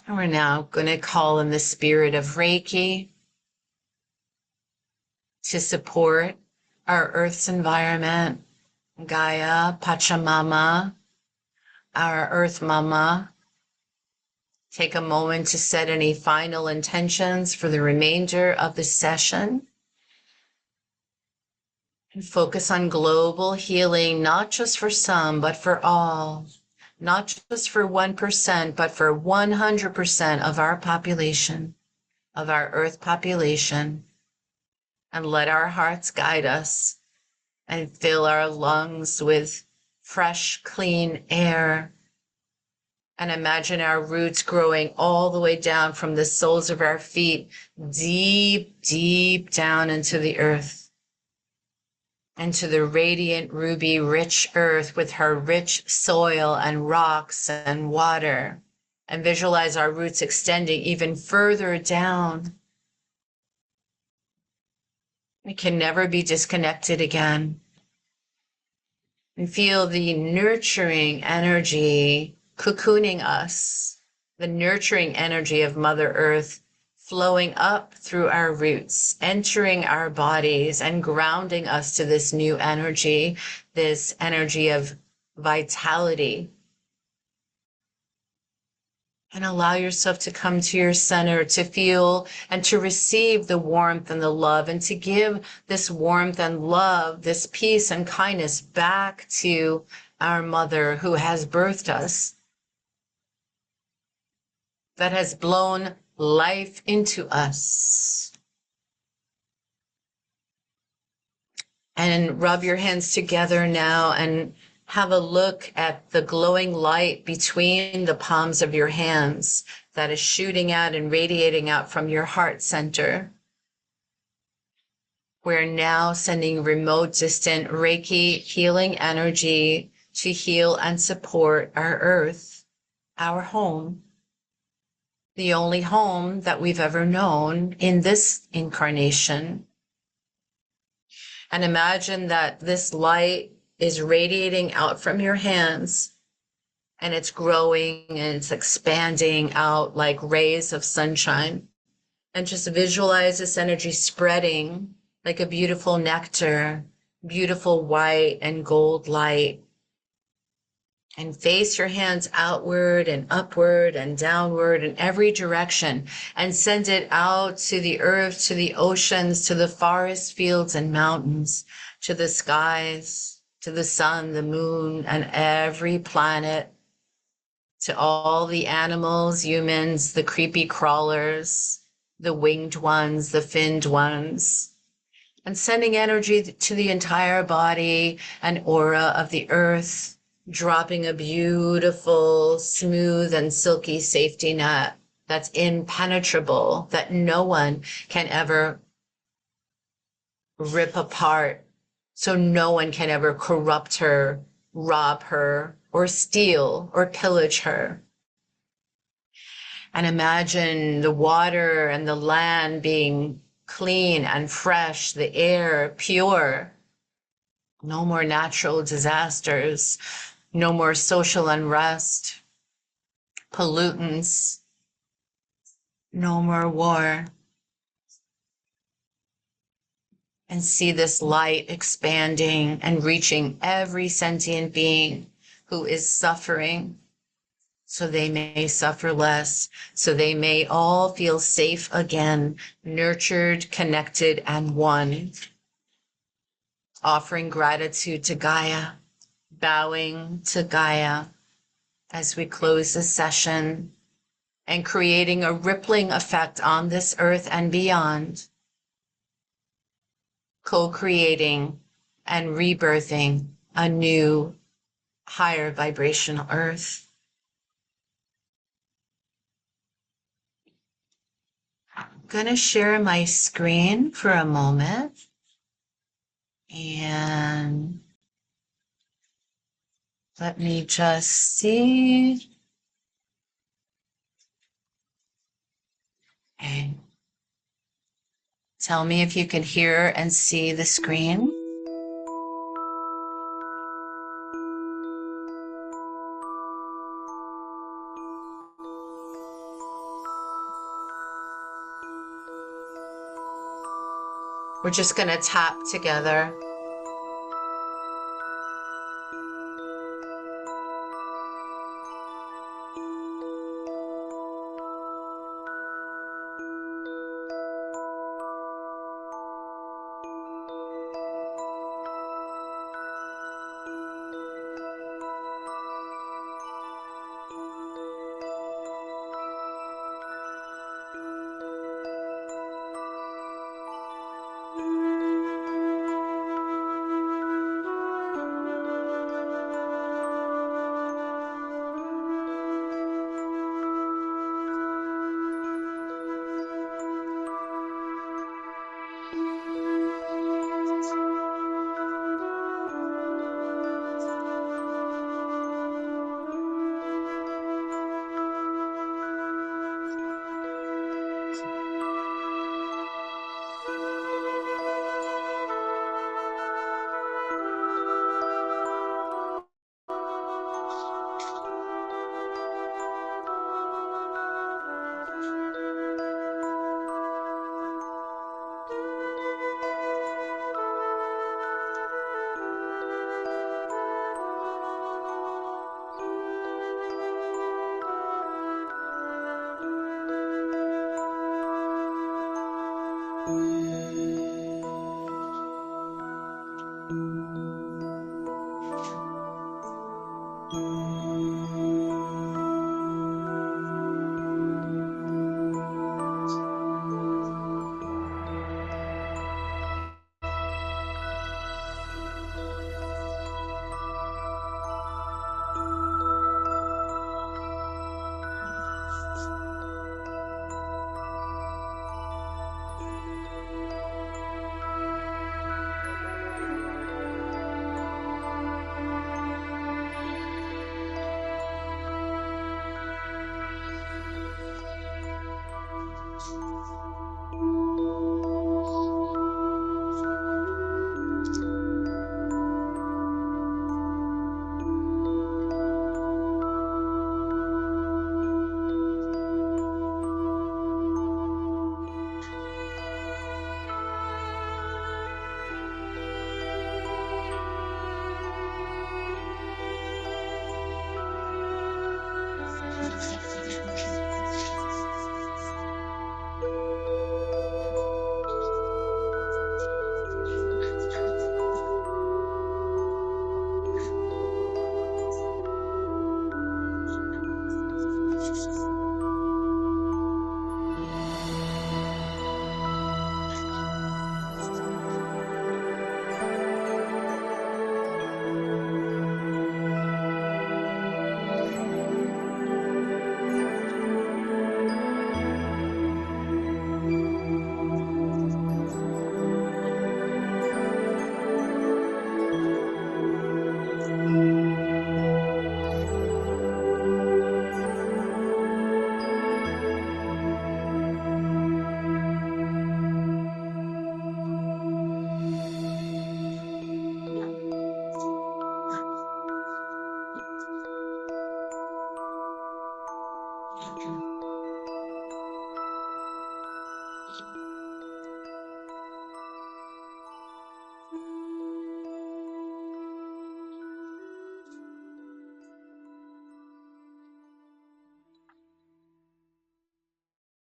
And we're now going to call in the spirit of Reiki to support our Earth's environment, Gaia, Pachamama, our Earth Mama. Take a moment to set any final intentions for the remainder of the session. And focus on global healing, not just for some, but for all. Not just for 1%, but for 100% of our population, of our Earth population. And let our hearts guide us and fill our lungs with fresh, clean air. And imagine our roots growing all the way down from the soles of our feet, deep, deep down into the earth. Into the radiant, ruby, rich earth with her rich soil and rocks and water. And visualize our roots extending even further down. We can never be disconnected again. And feel the nurturing energy cocooning us, the nurturing energy of Mother Earth flowing up through our roots, entering our bodies and grounding us to this new energy, this energy of vitality. And allow yourself to come to your center, to feel and to receive the warmth and the love, and to give this warmth and love, this peace and kindness back to our mother who has birthed us, that has blown life into us. And rub your hands together now and have a look at the glowing light between the palms of your hands that is shooting out and radiating out from your heart center. We're now sending remote, distant Reiki healing energy to heal and support our Earth, our home, the only home that we've ever known in this incarnation. And imagine that this light is radiating out from your hands, and it's growing and it's expanding out like rays of sunshine. And just visualize this energy spreading like a beautiful nectar, beautiful white and gold light. And face your hands outward and upward and downward in every direction, and send it out to the earth, to the oceans, to the forests, fields, and mountains, to the skies, to the sun, the moon, and every planet, to all the animals, humans, the creepy crawlers, the winged ones, the finned ones, and sending energy to the entire body and aura of the earth, dropping a beautiful, smooth, and silky safety net that's impenetrable, that no one can ever rip apart, so no one can ever corrupt her, rob her, or steal or pillage her. And imagine the water and the land being clean and fresh, the air pure. No more natural disasters, no more social unrest, pollutants, no more war. And see this light expanding and reaching every sentient being who is suffering, so they may suffer less, so they may all feel safe again, nurtured, connected, and one. Offering gratitude to Gaia, bowing to Gaia as we close the session, and creating a rippling effect on this earth and beyond, co-creating and rebirthing a new, higher vibrational earth. I'm going to share my screen for a moment, and let me just see. Okay. Tell me if you can hear and see the screen. We're just going to tap together.